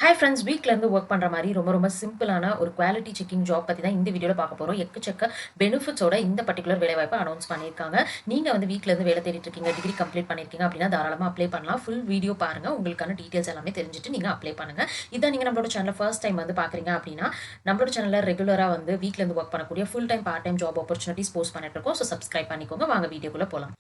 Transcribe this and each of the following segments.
Hi friends, வீட்லேருந்து work பண்ணுற மாதிரி ரொம்ப சிம்பிளான ஒரு குவாலிட்டி செக்கிங் ஜாப் பற்றி தான் இந்த வீடியோவில் பார்க்க போகிறோம். எக்கச்சக்க பெனிஃபிட்ஸோட இந்த பர்டிகுலர் வேலைவாய்ப்பை அனௌன்ஸ் பண்ணியிருக்காங்க. நீங்கள் வந்து வீட்டிலேருந்து வேலை தேடிட்டு இருக்கீங்க, டிகிரி கம்ப்ளீட் பண்ணியிருக்கீங்க அப்படின்னா தாராளமாக அப்ளை பண்ணலாம். ஃபுல் வீடியோ பாருங்கள், உங்களுக்கான டீட்டெயில்ஸ் எல்லாமே தெரிஞ்சுட்டு நீங்கள் அப்ளை பண்ணுங்கள். இதான் நீங்கள் நம்மளோட சேனலில் ஃபர்ஸ்ட் டைம் வந்து பார்க்குறீங்க அப்படின்னா நம்மளோட சேனலில் ரெகுலராக வந்து வீட்டிலேருந்து ஒர்க் பண்ணக்கூடிய full time part time job opportunities post பண்ணிட்டு இருக்கோம். ஸோ சப்ஸ்கிரைப் பண்ணிக்கோங்க. வாங்க வீடியோக்குள்ளே போகலாம்.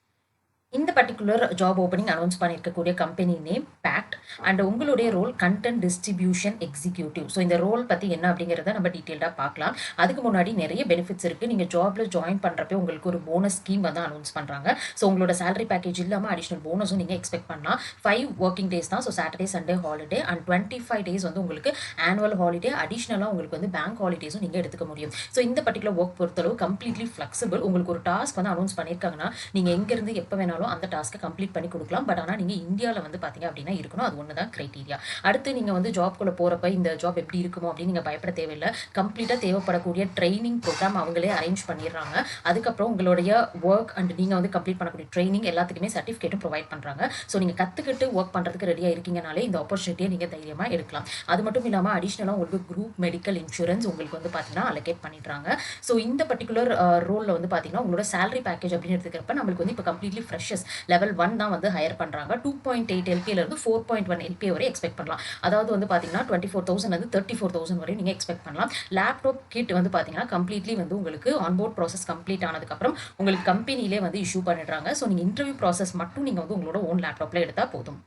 இந்த பர்டிகுலர் ஜாப் ஓப்பனிங் அனௌன்ஸ் பண்ணியிருக்கக்கூடிய கம்பெனி நேம் பேக்ட் அண்ட் உங்களுடைய role content distribution executive. So இந்த ரோல் பற்றி என்ன அப்படிங்கிறத நம்ம டீட்டெயில்டாக பார்க்கலாம். அதுக்கு முன்னாடி நிறைய பெனிஃபிட்ஸ் இருக்குது. நீங்கள் ஜாபில் ஜாயின் பண்ணுறப்ப உங்களுக்கு ஒரு போனஸ் ஸ்கீம் வந்து அனௌன்ஸ் பண்ணுறாங்க. ஸோ உங்களோட சேலரி பேக்கேஜ் இல்லாமல் அடிஷனல் போனஸும் நீங்கள் எக்ஸ்பெக்ட் பண்ணலாம். 5 ஒர்க்கிங் டேஸ் தான். So Saturday Sunday holiday and 25 days வந்து உங்களுக்கு ஆனுவல் ஹாலிடே. அடிஷ்னலாக உங்களுக்கு வந்து பேங்க் ஹாலிடேஸும் நீங்கள் எடுத்துக்க முடியும். ஸோ இந்த பர்டிகுலர் ஒர்க் பொறுத்தளவு கம்ப்ளீட்லி ஃப்ளெக்சிபிள். உங்களுக்கு ஒரு டாஸ்க் வந்து அனௌன்ஸ் பண்ணியிருக்காங்கன்னா நீங்கள் எங்கேருந்து எப்போ வேணாலும் அந்த டாஸ்க்கை கம்ப்ளீட் பண்ணி கொடுக்கலாம். பட் ஆனால் நீங்கள் இந்தியாவில் வந்து பார்த்தீங்க அப்படின்னா இருக்கணும். அது ஒன்று தான் கிரைட்டீரியா. அடுத்து நீங்கள் வந்து ஜாப்குள்ளே போகிறப்ப இந்த ஜாப் எப்படி இருக்குமோ அப்படின்னு நீங்கள் பயப்பட தேவையில்லை. கம்ப்ளீட்டாக தேவைப்படக்கூடிய ட்ரைனிங் ப்ரோக்ராம் அவங்களே அரேஞ்ச் பண்ணிடுறாங்க. அதுக்கப்புறம் உங்களுடைய ஒர்க் அண்ட் நீங்கள் வந்து கம்ப்ளீட் பண்ணக்கூடிய ட்ரைனிங் எல்லாத்துக்குமே சர்டிஃபிகேட்டும் ப்ரொவைட் பண்ணுறாங்க. ஸோ நீங்கள் கற்றுக்கிட்டு ஒர்க் பண்ணுறதுக்கு ரெடியாக இருக்கீங்கனாலே இந்த ஆப்பர்ச்சுனிட்டியை நீங்கள் தைரியமாக எடுக்கலாம். அது மட்டும் இல்லாமல் அடிஷ்னலாக உங்களுக்கு குரூப் மெடிக்கல் இன்சூரன்ஸ் உங்களுக்கு வந்து பார்த்தீங்கன்னா அலோகேட் பண்ணிடுறாங்க. ஸோ இந்த பர்டிகுலர் ரோலில் வந்து பார்த்தீங்கன்னா உங்களோட சேலரி பேக்கேஜ் அப்படின்னு எடுத்துக்கிறப்ப நம்மளுக்கு வந்து இப்போ கம்ப்ளீட்லி ஃப்ரெஷர்ஸ் லெவல் 1 தான் வந்து ஹையர் பண்ணுறாங்க. 2.8 எல்பியிலிருந்து 4.1 எல்பி வரை எக்ஸ்பெக்ட் பண்ணலாம். அதாவது வந்து பார்த்தீங்கன்னா 24,000 வந்து 34,000 வரை நீங்கள் எக்ஸ்பெக்ட் பண்ணலாம். லேப்டாப் கிட் வந்து பார்த்தீங்கன்னா கம்ப்ளீட்லி வந்து உங்களுக்கு ஆன்போர்ட் ப்ராசஸ் கம்ப்ளீட் ஆனதுக்கப்புறம் உங்களுக்கு கம்பெனிலே வந்து இஷ்யூ பண்ணிடுறாங்க. ஸோ நீங்கள் இன்டர்வியூ ப்ராசஸ் மட்டும் நீங்கள் வந்து உங்களோட ஓன் லேப்டாப்பில் எடுத்தால் போதும்.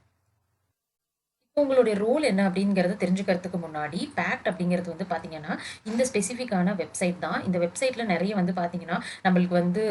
உங்களுடைய ரோல் என்ன அப்படிங்கிறத தெரிஞ்சுக்கிறதுக்கு முன்னாடி பேக்ட் அப்படிங்கிறது வந்து பார்த்தீங்கன்னா இந்த ஸ்பெசிஃபிக்கான வெப்சைட் தான். இந்த வெப்சைட்டில் நிறைய வந்து பார்த்தீங்கன்னா நம்மளுக்கு வந்து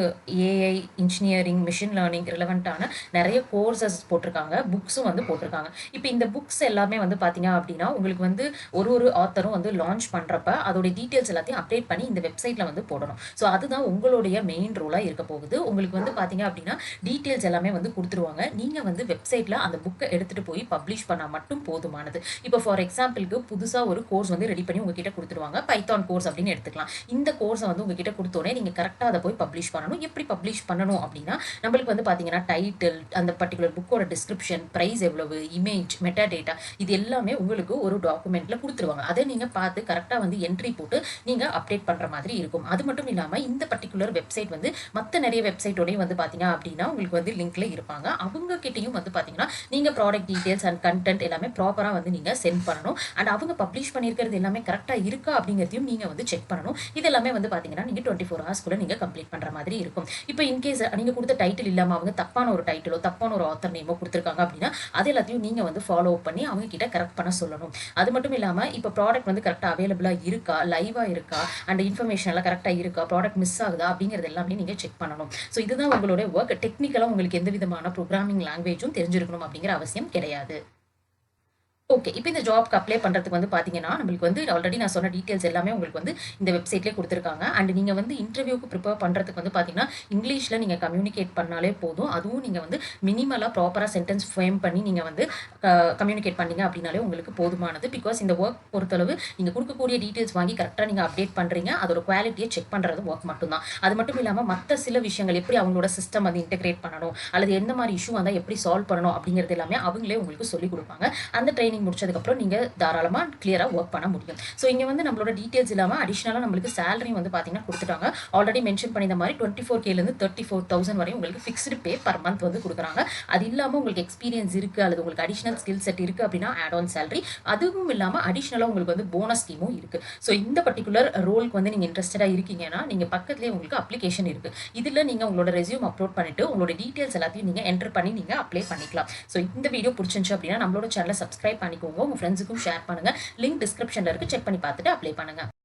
ஏஐ இன்ஜினியரிங் மிஷின் லேர்னிங் ரிலவெண்ட்டான நிறைய கோர்சஸ் போட்டிருக்காங்க. புக்ஸும் வந்து போட்டிருக்காங்க. இப்போ இந்த புக்ஸ் எல்லாமே வந்து பார்த்தீங்க அப்படின்னா உங்களுக்கு வந்து ஒரு ஆத்தரும் வந்து லான்ச் பண்ணுறப்ப அதோடைய டீட்டெயில்ஸ் எல்லாத்தையும் அப்டேட் பண்ணி இந்த வெப்சைட்டில் வந்து போடணும். ஸோ அதுதான் உங்களுடைய மெயின் ரோலாக இருக்க போகுது. உங்களுக்கு வந்து பார்த்தீங்க அப்படின்னா டீட்டெயில்ஸ் எல்லாமே வந்து கொடுத்துருவாங்க. நீங்கள் வந்து வெப்சைட்டில் அந்த புக்கை எடுத்துகிட்டு போய் பப்ளிஷ் பண்ணால் மட்டும் போதுமானது. இப்போ ஃபார் எக்ஸாம்பிளுக்கு புதுசாக ஒரு கோர்ஸ் வந்து ரெடி பண்ணி உங்ககிட்ட கொடுத்துருவாங்க. பைத்தான் கோர்ஸ் அப்படின்னு எடுத்துக்கலாம். இந்த கோர்ஸை வந்து உங்ககிட்ட கொடுத்தோடனே நீங்கள் கரெக்டாக அதை போய் பப்ளிஷ் பண்ணணும். எப்படி பப்ளிஷ் பண்ணணும் அப்படின்னா நம்மளுக்கு வந்து பார்த்தீங்கன்னா டைட்டில், அந்த பர்டிகுலர் புக்கோட டிஸ்கிரிப்ஷன், ப்ரைஸ் எவ்வளவு, இமேஜ், மெட்டா டேட்டா இது எல்லாமே உங்களுக்கு ஒரு டாக்குமெண்ட்டில் கொடுத்துருவாங்க. அதை நீங்கள் பார்த்து கரெக்டாக வந்து என்ட்ரி போட்டு நீங்கள் அப்டேட் பண்ணுற மாதிரி இருக்கும். அது மட்டும் இல்லாமல் இந்த பர்டிகுலர் வெப்சைட் வந்து மற்ற நிறைய வெப்சைட்டோடையும் வந்து பார்த்தீங்க அப்படின்னா உங்களுக்கு வந்து லிங்க்ல இருப்பாங்க. அவங்க கிட்டையும் வந்து பார்த்தீங்கன்னா நீங்கள் ப்ராடக்ட் டீட்டெயில்ஸ் அண்ட் கண்டென்ட் எல்லாமே ப்ராப்பராக வந்து நீங்கள் சென்ட் பண்ணணும். அண்ட் அவங்க பப்ளிஷ் பண்ணியிருக்கிறது எல்லாமே கரெக்டாக இருக்கா அப்படிங்கிறதையும் நீங்கள் வந்து செக் பண்ணணும். இது எல்லாமே வந்து பார்த்தீங்கன்னா நீங்கள் 24 ஹவர்ஸ்க்குள்ள நீங்கள் கம்ப்ளீட் பண்ணுற மாதிரி இருக்கும். இப்போ இன்கேஸ் நீங்கள் கொடுத்த டைட்டில் இல்லாமல் அவங்க தப்பான ஒரு டைட்டிலோ தப்பான ஒரு ஆத்தர் நேமோ கொடுத்துருக்காங்க அப்படின்னா அது எல்லாத்தையும் நீங்கள் வந்து ஃபாலோ அப் பண்ணி அவங்க கிட்ட கரெக்ட் பண்ண சொல்லணும். அது மட்டும் இல்லாமல் இப்போ ப்ராடக்ட் வந்து கரெக்டாக அவைலபிளாக இருக்கா, லைவாக இருக்கா, அண்ட் இன்ஃபர்மேஷன் எல்லாம் கரெக்டாக இருக்கா, ப்ராடக்ட் மிஸ் ஆகுதா அப்படிங்கிறது எல்லாமே நீங்கள் செக் பண்ணணும். ஸோ இதுதான் உங்களுடைய ஒர்க். டெக்னிக்கலாக உங்களுக்கு எந்த விதமான ப்ரோக்ராமிங் லாங்குவேஜும் தெரிஞ்சிருக்கணும் அப்படிங்கிற அவசியம் கிடையாது. ஓகே. இப்போ இந்த ஜாப்க்கு அப்ளை பண்ணுறதுக்கு வந்து பார்த்தீங்கன்னா, நம்மளுக்கு வந்து ஆல்ரெடி நான் சொன்ன டீட்டெயில்ஸ் எல்லாமே உங்களுக்கு வந்து இந்த வெப்சைட்லேயே கொடுத்துருக்காங்க. அண்ட் நீங்கள் வந்து இன்டர்வியூக்கு ப்ரிப்பேர் பண்ணுறதுக்கு வந்து பார்த்தீங்கன்னா, இங்கிலீஷில் நீங்கள் கம்யூனிகேட் பண்ணாலே போதும். அதுவும் நீங்கள் வந்து மினிமலாக ப்ராப்பராக சென்டென்ஸ் ஃப்ரேம் பண்ணி நீங்கள் வந்து கம்யூனிகேட் பண்ணீங்க அப்படின்னாலே உங்களுக்கு போதுமானது. பிகாஸ் இந்த ஒர்க் பொறுத்தளவு நீங்கள் கொடுக்கக்கூடிய டீட்டெயில்ஸ் வாங்கி கரெக்டாக நீங்கள் அப்டேட் பண்ணுறீங்க. அதோட குவாலிட்டியை செக் பண்ணுறது ஒர்க் மட்டும்தான். அது மட்டும் இல்லாமல் மற்ற சில விஷயங்கள் எப்படி அவங்களோட சிஸ்டம் வந்து இன்டெகிரேட் பண்ணணும், அல்லது எந்த மாதிரி இஷ்யூ வந்தால் எப்படி சால்வ் பண்ணணும் அப்படிங்கிறது எல்லாமே அவங்களே உங்களுக்கு சொல்லிக் கொடுப்பாங்க. அந்த ட்ரைனிங் முடிச்சதுக்கப்புறம் நீங்கள் தாராளமாக கிளியராக ஒர்க் பண்ண முடியும். ஸோ இங்கே வந்து நம்மளோட டீட்டெயில்ஸ் இல்லாமல் அடிஷ்னலாக நம்மளுக்கு சேலரி வந்து பார்த்தீங்கன்னா கொடுத்துட்டாங்க. ஆல்ரெடி மென்ஷன் பண்ணிந்த மாதிரி 24Kலேருந்து 34,000 வரை உங்களுக்கு ஃபிக்ஸ்டு பே பர் மந்த் வந்து கொடுக்குறாங்க. அது இல்லாமல் உங்களுக்கு எக்ஸ்பீரியன்ஸ் இருக்குது அல்லது உங்களுக்கு அடிஷ்னல் ஸ்கில் செட் இருக்குது அப்படின்னா ஆட் ஆன் சேலரி. அதுவும் இல்லாமல் அடிஷ்னலாக உங்களுக்கு வந்து போனஸ் ஸ்கீமும் இருக்குது. ஸோ இந்த பர்டிகுலர் ரோலுக்கு வந்து நீங்கள் இன்ட்ரெஸ்டடாக இருக்கீங்கன்னா நீங்கள் பக்கத்துலேயே உங்களுக்கு அப்ளிகேஷன் இருக்குது. இதில் நீங்கள் உங்களோட ரெஸ்யூம் அப்லோட் பண்ணிவிட்டு உங்களோட டீட்டெயில்ஸ் எல்லாத்தையும் நீங்கள் என்டர் பண்ணி நீங்கள் அப்ளை பண்ணிக்கலாம். ஸோ இந்த வீடியோ பிடிச்சிருந்துச்சு அப்படின்னா நம்மளோட சேனலை சப்ஸ்கிரைப் பண்ணிக்கோங்க. உங்கள் ஃப்ரெண்ட்ஸுக்கும் ஷேர் பண்ணுங்கள். லிங்க் டிஸ்கிரிப்ஷனில் இருக்குது. செக் பண்ணி பார்த்துட்டு அப்ளை பண்ணுங்கள்.